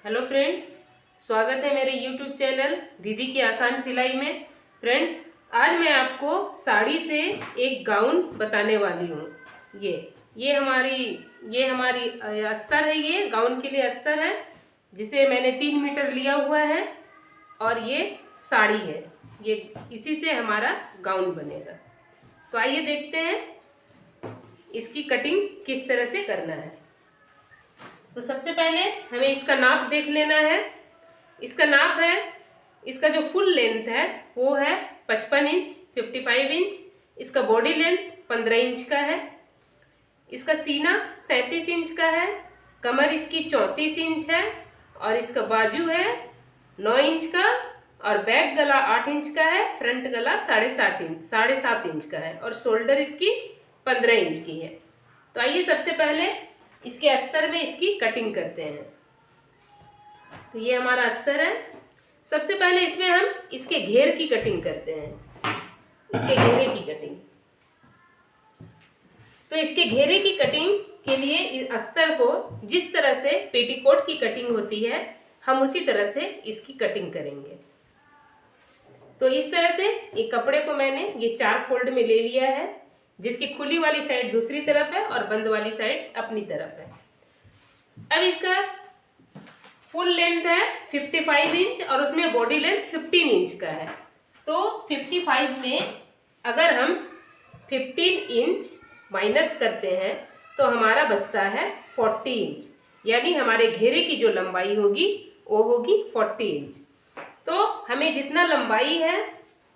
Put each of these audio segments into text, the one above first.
Hello friends, स्वागत है मेरे यूट्यूब चैनल दीदी की आसान सिलाई में। फ्रेंड्स, आज मैं आपको साड़ी से एक गाउन बताने वाली हूँ। ये हमारी अस्तर है। ये गाउन के लिए अस्तर है जिसे मैंने 3 मीटर लिया हुआ है और ये साड़ी है। ये इसी से हमारा गाउन बनेगा। तो आइए देखते हैं इसकी कटिंग किस तरह से करना है। तो सबसे पहले हमें इसका नाप देख लेना है। इसका नाप है, इसका जो फुल लेंथ है वो है 55 इंच, 55 इंच। इसका बॉडी लेंथ 15 इंच का है। इसका सीना 37 इंच का है। कमर इसकी 34 इंच है और इसका बाजू है 9 इंच का और बैक गला 8 इंच का है। फ्रंट गला 7.5 इंच का है और शोल्डर इसकी 15 इंच की है। तो आइए सबसे पहले इसके अस्तर में इसकी कटिंग करते हैं। तो ये हमारा अस्तर है। सबसे पहले इसमें हम इसके घेर की कटिंग करते हैं। इसके घेरे की कटिंग, तो इसके घेरे की कटिंग के लिए इस अस्तर को जिस तरह से पेटीकोट की कटिंग होती है हम उसी तरह से इसकी कटिंग करेंगे। तो इस तरह से एक कपड़े को मैंने ये 4 फोल्ड में ले लिया है, जिसकी खुली वाली साइड दूसरी तरफ है और बंद वाली साइड अपनी तरफ है। अब इसका फुल लेंथ है 55 इंच और उसमें बॉडी लेंथ 15 इंच का है। तो 55 में अगर हम 15 इंच माइनस करते हैं तो हमारा बचता है 40 इंच, यानी हमारे घेरे की जो लंबाई होगी वो होगी 40 इंच। तो हमें जितना लंबाई है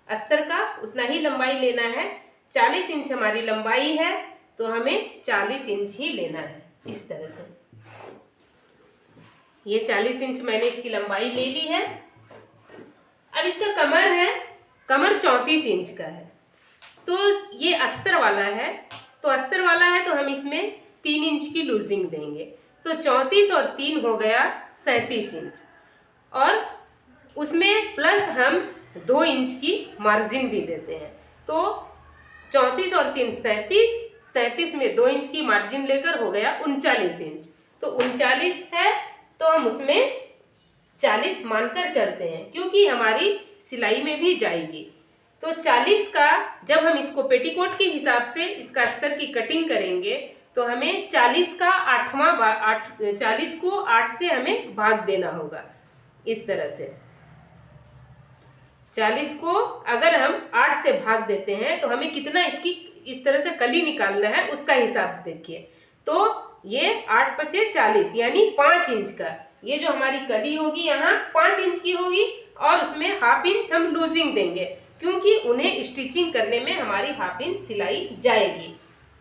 अस्तर का उतना ही लंबाई लेना है। 40 इंच हमारी लंबाई है तो हमें 40 इंच ही लेना है। इस तरह से ये 40 इंच मैंने इसकी लंबाई ले ली है। अब इसका कमर है, कमर 34 इंच का है। तो ये अस्तर वाला है, तो अस्तर वाला है तो हम इसमें 3 इंच की लूजिंग देंगे। तो 34 और 3 हो गया 37 इंच और उसमें प्लस हम 2 इंच की मार्जिन भी देते हैं। तो 34 और 3 37 में 2 इंच की मार्जिन लेकर हो गया 39 इंच। तो 39 है तो हम उसमें 40 मानकर चलते हैं क्योंकि हमारी सिलाई में भी जाएगी। तो 40 का जब हम इसको पेटीकोट के हिसाब से इसका अस्तर की कटिंग करेंगे तो हमें 40 का 40 को 8 से हमें भाग देना होगा। इस तरह से 40 को अगर हम 8 से भाग देते हैं तो हमें कितना इसकी इस तरह से कली निकालना है उसका हिसाब देखिए। तो ये 8 पचे 40 यानी 5 इंच का ये जो हमारी कली होगी यहाँ 5 इंच की होगी और उसमें ½ इंच हम लूजिंग देंगे क्योंकि उन्हें स्टिचिंग करने में हमारी ½ इंच सिलाई जाएगी।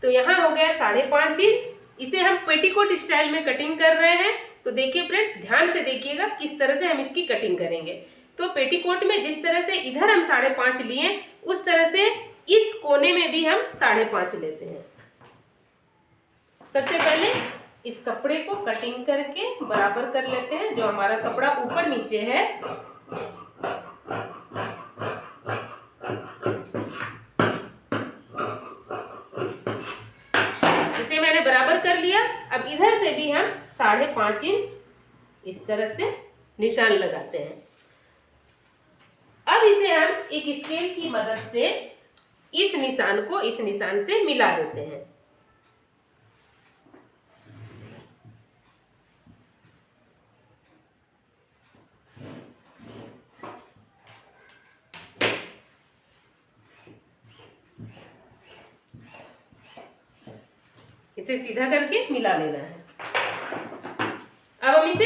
तो यहाँ हो गया 5.5 इंच। इसे हम पेटीकोट स्टाइल में कटिंग कर रहे हैं। तो देखिए फ्रेंड्स, ध्यान से देखिएगा किस तरह से हम इसकी कटिंग करेंगे। तो पेटीकोट में जिस तरह से इधर हम 5.5 लिए उस तरह से इस कोने में भी हम 5.5 लेते हैं। सबसे पहले इस कपड़े को कटिंग करके बराबर कर लेते हैं। जो हमारा कपड़ा ऊपर नीचे है इसे मैंने बराबर कर लिया। अब इधर से भी हम 5.5 इंच इस तरह से निशान लगाते हैं। अब इसे हम एक स्केल की मदद से इस निशान को इस निशान से मिला देते हैं। इसे सीधा करके मिला लेना है। अब हम इसे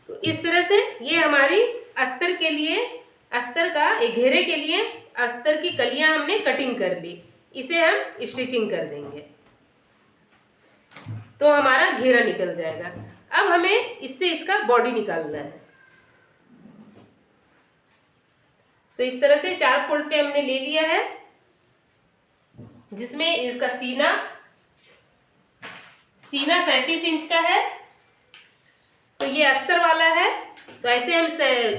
तो इस तरह से ये हमारी अस्तर के लिए अस्तर का एक घेरे के लिए अस्तर की कलियां हमने कटिंग कर ली। इसे हम स्टिचिंग कर देंगे तो हमारा घेरा निकल जाएगा। अब हमें इससे इसका बॉडी निकालना है। तो इस तरह से 4 फोल्ड पे हमने ले लिया है, जिसमें इसका सीना 37 इंच का है। तो ये अस्तर वाला है। तो ऐसे हम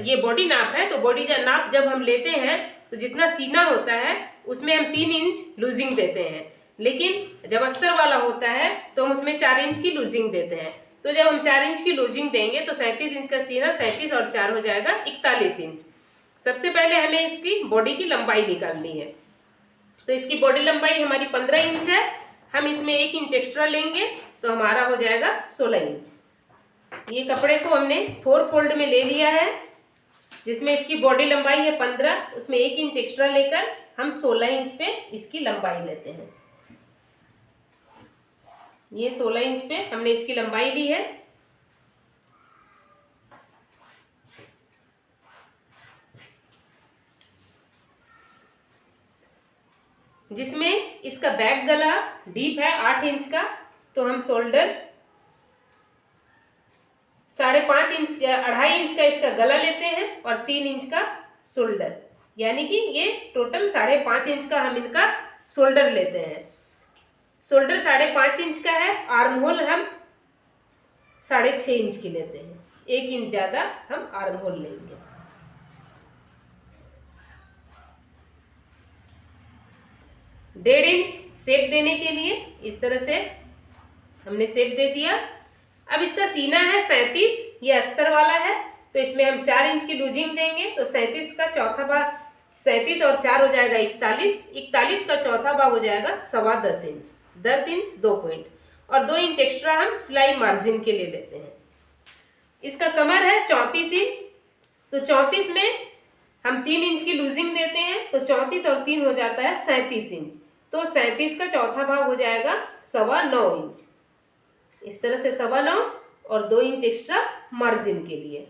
ये बॉडी नाप है। तो बॉडी नाप जब हम लेते हैं तो जितना सीना होता है उसमें हम 3 इंच लूजिंग देते हैं, लेकिन जब अस्तर वाला होता है तो हम उसमें 4 इंच की लूजिंग देते हैं। तो जब हम 4 इंच की लूजिंग देंगे तो 37 इंच का सीना 37 और 4 हो जाएगा 41 इंच। सबसे पहले हमें इसकी बॉडी की लंबाई निकालनी है। तो इसकी बॉडी लंबाई हमारी 15 इंच है, हम इसमें 1 इंच एक्स्ट्रा लेंगे तो हमारा हो जाएगा 16 इंच। ये कपड़े को हमने 4 फोल्ड में ले लिया है, जिसमें इसकी बॉडी लंबाई है 15, उसमें 1 इंच एक्स्ट्रा लेकर हम 16 इंच पे इसकी लंबाई लेते हैं। ये 16 इंच पे हमने इसकी लंबाई ली है। जिसमें इसका बैक गला डीप है 8 इंच का, तो हम शोल्डर 5.5 इंच 2.5 इंच का इसका गला लेते हैं और 3 इंच का शोल्डर, यानी कि ये टोटल 5.5 इंच का हम इनका शोल्डर लेते हैं। शोल्डर 5.5 इंच का है, आर्म होल हम 6.5 इंच की लेते हैं, 1 इंच ज्यादा हम आर्म होल लेंगे। डेढ़ इंच शेप देने के लिए इस तरह से हमने शेप दे दिया। अब इसका सीना है 37, ये अस्तर वाला है, तो इसमें हम 4 इंच की लूजिंग देंगे तो 37 का चौथा भाग 37 और 4 हो जाएगा 41, 41 का चौथा भाग हो जाएगा 10.25 इंच, 10 इंच 2 पॉइंट और 2 इंच एक्स्ट्रा हम सिलाई मार्जिन के लिए लेते हैं। इसका कमर है 34 इंच, तो 34 में हम 3 इंच की लूजिंग देते हैं तो 34 और 3 हो जाता है 37 इंच, तो 37 का चौथा भाग हो जाएगा 9.25 इंच। इस तरह से 9.25 और 2 इंच एक्स्ट्रा मार्जिन के लिए।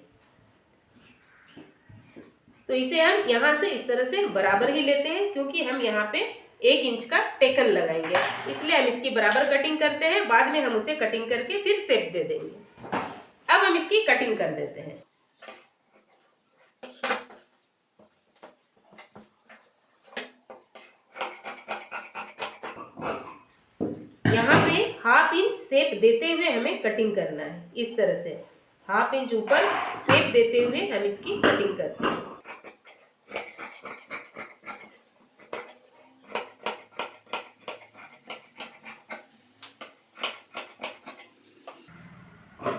तो इसे हम यहाँ से इस तरह से बराबर ही लेते हैं, क्योंकि हम यहाँ पे 1 इंच का टेकन लगाएंगे, इसलिए हम इसकी बराबर कटिंग करते हैं। बाद में हम उसे कटिंग करके फिर शेप दे देंगे। अब हम इसकी कटिंग कर देते हैं। यहाँ पे 1/2 इंच शेप देते हुए हमें कटिंग करना है। इस तरह से 1/2 इंच ऊपर शेप देते हुए हम इसकी कटिंग करते हैं।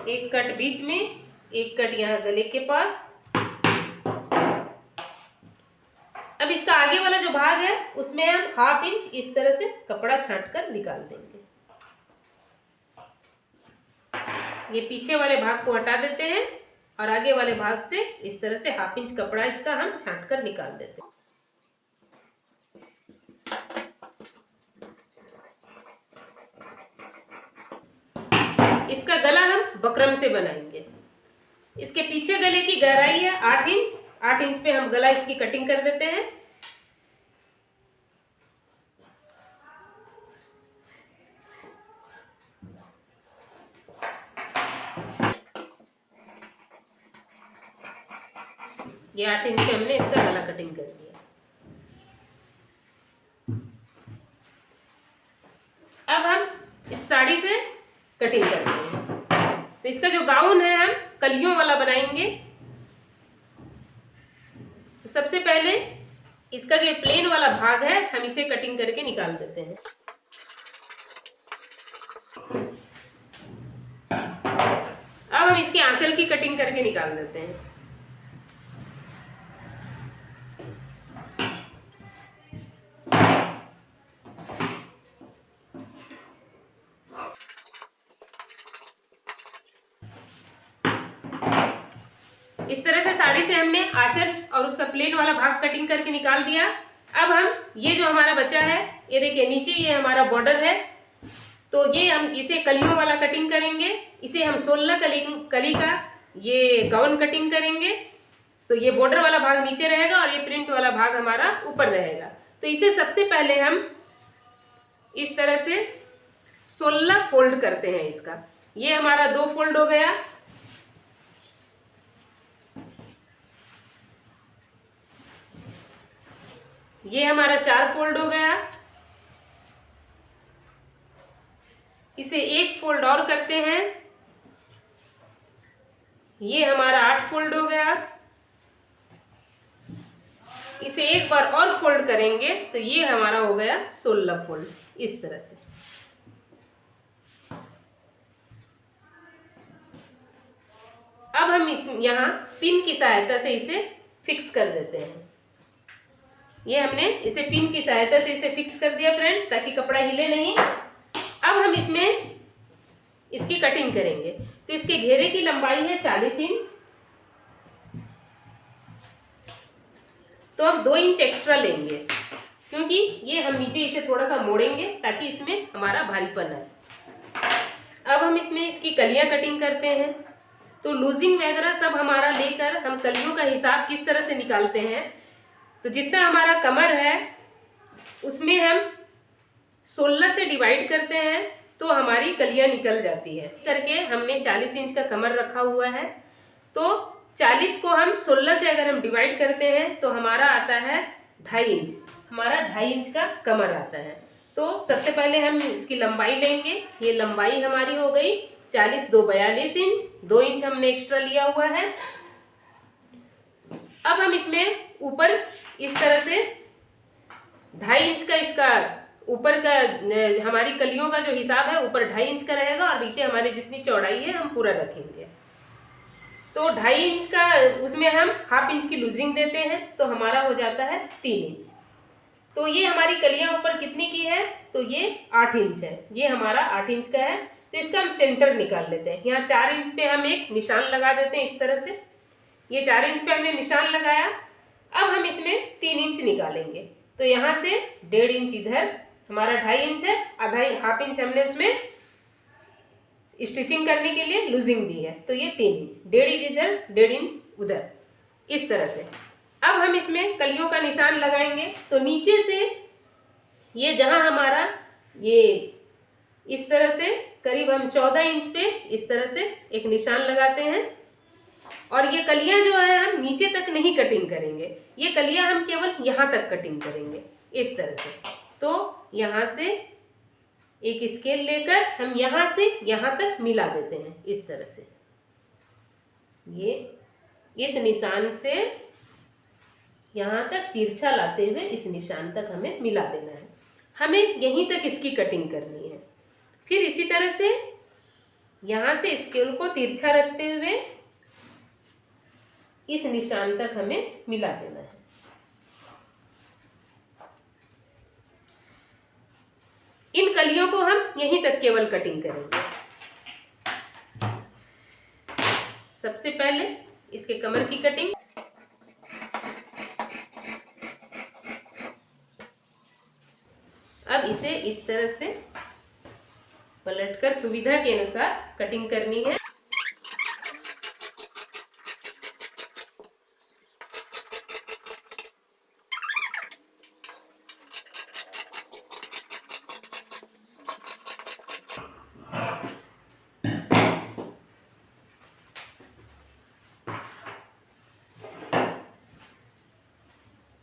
एक कट बीच में, एक कट यहाँ गले के पास। अब इसका आगे वाला जो भाग है उसमें हम 1/2 इंच इस तरह से कपड़ा छांटकर निकाल देंगे। ये पीछे वाले भाग को हटा देते हैं और आगे वाले भाग से इस तरह से 1/2 इंच कपड़ा इसका हम छांटकर निकाल देते हैं। इसका गला हम बकरम से बनाएंगे। इसके पीछे गले की गहराई है 8 इंच, 8 इंच पे हम गला इसकी कटिंग कर देते हैं। ये 8 इंच पे हमने इसका गला कटिंग कर दिया। अब हम इस साड़ी से कटिंग करते हैं। तो इसका जो गाउन है हम कलियों वाला बनाएंगे। तो सबसे पहले इसका जो प्लेन वाला भाग है हम इसे कटिंग करके निकाल देते हैं। अब हम इसके आंचल की कटिंग करके निकाल देते हैं। इस तरह से साड़ी से हमने आंचल और उसका प्लेन वाला भाग कटिंग करके निकाल दिया। अब हम ये जो हमारा बचा है, ये देखिए नीचे ये हमारा बॉर्डर है, तो ये हम इसे कलियों वाला कटिंग करेंगे। इसे हम 16 कली का ये गाउन कटिंग करेंगे। तो ये बॉर्डर वाला भाग नीचे रहेगा और ये प्रिंट वाला भाग हमारा ऊपर रहेगा। तो इसे सबसे पहले हम इस तरह से 16 फोल्ड करते हैं इसका। ये हमारा 2 फोल्ड हो गया। ये हमारा 4 फोल्ड हो गया। इसे 1 फोल्ड और करते हैं। ये हमारा 8 फोल्ड हो गया। इसे एक बार और फोल्ड करेंगे तो ये हमारा हो गया 16 फोल्ड, इस तरह से। अब हम इस यहाँ पिन की सहायता से इसे फिक्स कर देते हैं। ये हमने इसे पिन की सहायता से इसे फिक्स कर दिया फ्रेंड्स, ताकि कपड़ा हिले नहीं। अब हम इसमें इसकी कटिंग करेंगे। तो इसके घेरे की लंबाई है 40 इंच, तो हम 2 इंच एक्स्ट्रा लेंगे, क्योंकि ये हम नीचे इसे थोड़ा सा मोड़ेंगे ताकि इसमें हमारा भारीपन आए। अब हम इसमें इसकी कलियां कटिंग करते हैं। तो लूजिंग वगैरह सब हमारा लेकर हम कलियों का हिसाब किस तरह से निकालते हैं। तो जितना हमारा कमर है उसमें हम 16 से डिवाइड करते हैं तो हमारी कलियां निकल जाती है। करके हमने 40 इंच का कमर रखा हुआ है, तो 40 को हम 16 से अगर हम डिवाइड करते हैं तो हमारा आता है 2.5 इंच। हमारा 2.5 इंच का कमर आता है। तो सबसे पहले हम इसकी लंबाई लेंगे। ये लंबाई हमारी हो गई 40, 2 42 इंच, 2 इंच हमने एक्स्ट्रा लिया हुआ है। अब हम इसमें ऊपर इस तरह से 2.5 इंच का इसका ऊपर का हमारी कलियों का जो हिसाब है ऊपर 2.5 इंच का रहेगा और नीचे हमारी जितनी चौड़ाई है हम पूरा रखेंगे। तो 2.5 इंच का उसमें हम 1/2 इंच की लूजिंग देते हैं तो हमारा हो जाता है 3 इंच। तो ये हमारी कलियां ऊपर कितनी की है, तो ये 8 इंच है। ये हमारा 8 इंच का है। तो इसका हम सेंटर निकाल लेते हैं। यहाँ 4 इंच पे हम एक निशान लगा देते हैं इस तरह से। ये 4 इंच पे हमने निशान लगाया। अब हम इसमें 3 इंच निकालेंगे। तो यहाँ से 1.5 इंच इधर, हमारा 2.5 इंच है, 1/2 इंच हमने उसमें स्टिचिंग करने के लिए लूजिंग दी है, तो ये 3 इंच, 1.5 इंच इधर, 1.5 इंच उधर, इस तरह से। अब हम इसमें कलियों का निशान लगाएंगे। तो नीचे से ये जहां हमारा ये इस तरह से करीब हम 14 इंच पे इस तरह से एक निशान लगाते हैं। और ये कलियां जो है हम नीचे तक नहीं कटिंग करेंगे, ये कलियां हम केवल यहाँ तक कटिंग करेंगे इस तरह से। तो यहाँ से एक स्केल लेकर हम यहाँ से यहाँ तक मिला देते हैं इस तरह से। ये इस निशान से यहाँ तक तिरछा लाते हुए इस निशान तक हमें मिला देना है। हमें यहीं तक इसकी कटिंग करनी है। फिर इसी तरह से यहाँ से स्केल को तिरछा रखते हुए इस निशान तक हमें मिला देना है। इन कलियों को हम यहीं तक केवल कटिंग करेंगे। सबसे पहले इसके कमर की कटिंग। अब इसे इस तरह से पलटकर सुविधा के अनुसार कटिंग करनी है।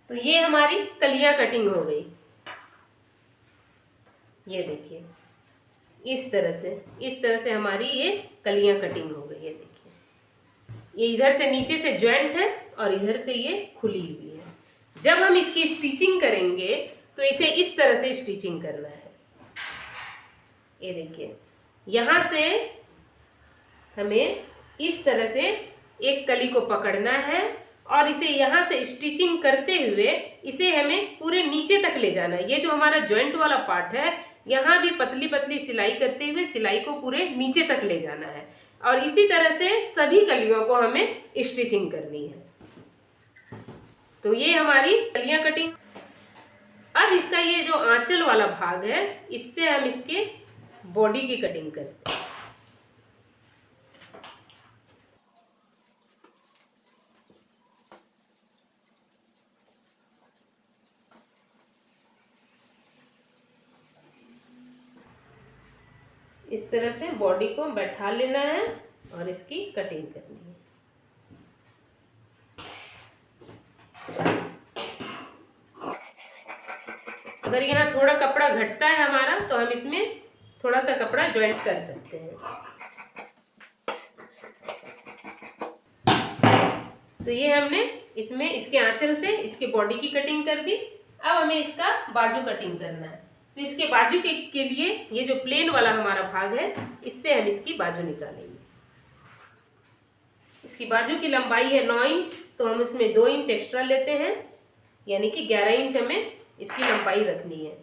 तो ये हमारी कलियां कटिंग हो गई। ये देखिए इस तरह से हमारी ये कलियां कटिंग हो गई है। देखिए ये इधर से नीचे से जॉइंट है और इधर से ये खुली हुई है। जब हम इसकी स्टिचिंग करेंगे तो इसे इस तरह से स्टिचिंग करना है। ये देखिए यहाँ से हमें इस तरह से एक कली को पकड़ना है और इसे यहाँ से स्टिचिंग करते हुए इसे हमें पूरे नीचे तक ले जाना है। ये जो हमारा जॉइंट वाला पार्ट है यहाँ भी पतली पतली सिलाई करते हुए सिलाई को पूरे नीचे तक ले जाना है और इसी तरह से सभी कलियों को हमें स्टिचिंग करनी है। तो ये हमारी कलियां कटिंग। अब इसका ये जो आंचल वाला भाग है इससे हम इसके बॉडी की कटिंग करते हैं। इस तरह से बॉडी को बैठा लेना है और इसकी कटिंग करनी है। अगर यहाँ थोड़ा कपड़ा घटता है हमारा तो हम इसमें थोड़ा सा कपड़ा ज्वाइंट कर सकते हैं। तो ये हमने इसमें इसके आंचल से इसके बॉडी की कटिंग कर दी। अब हमें इसका बाजू कटिंग करना है। तो इसके बाजू के लिए ये जो प्लेन वाला हमारा भाग है, इससे हम इसकी बाजू निकालेंगे। इसकी बाजू की लंबाई है 9 इंच, तो हम इसमें 2 इंच एक्स्ट्रा लेते हैं, यानी कि 11 इंच हमें इसकी लंबाई रखनी है।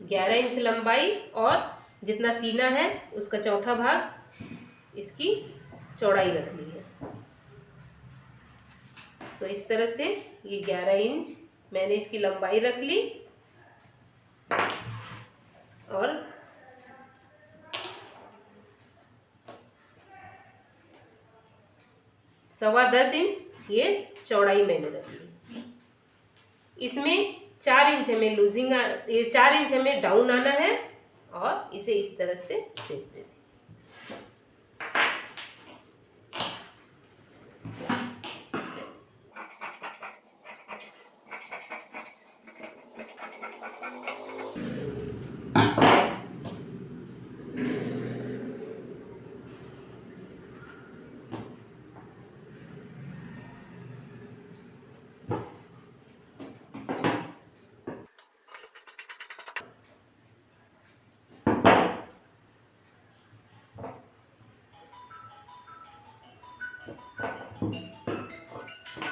ग्यारह इंच लंबाई और जितना सीना है उसका चौथा भाग इसकी चौड़ाई रखनी है। तो इस तरह से ये 11 इंच मैंने इसकी लंबाई रख ली और सवा 10 इंच ये चौड़ाई मैंने रख ली। इसमें 4 इंच हमें लूजिंग, ये 4 इंच हमें डाउन आना है और इसे इस तरह से सेट दे दें।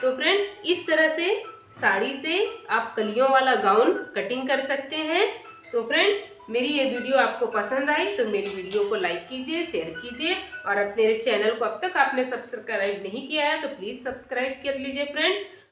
तो फ्रेंड्स, इस तरह से साड़ी से आप कलियों वाला गाउन कटिंग कर सकते हैं। तो फ्रेंड्स, मेरी ये वीडियो आपको पसंद आई तो मेरी वीडियो को लाइक कीजिए, शेयर कीजिए और अपने चैनल को अब तक आपने सब्सक्राइब नहीं किया है तो प्लीज़ सब्सक्राइब कर लीजिए फ्रेंड्स।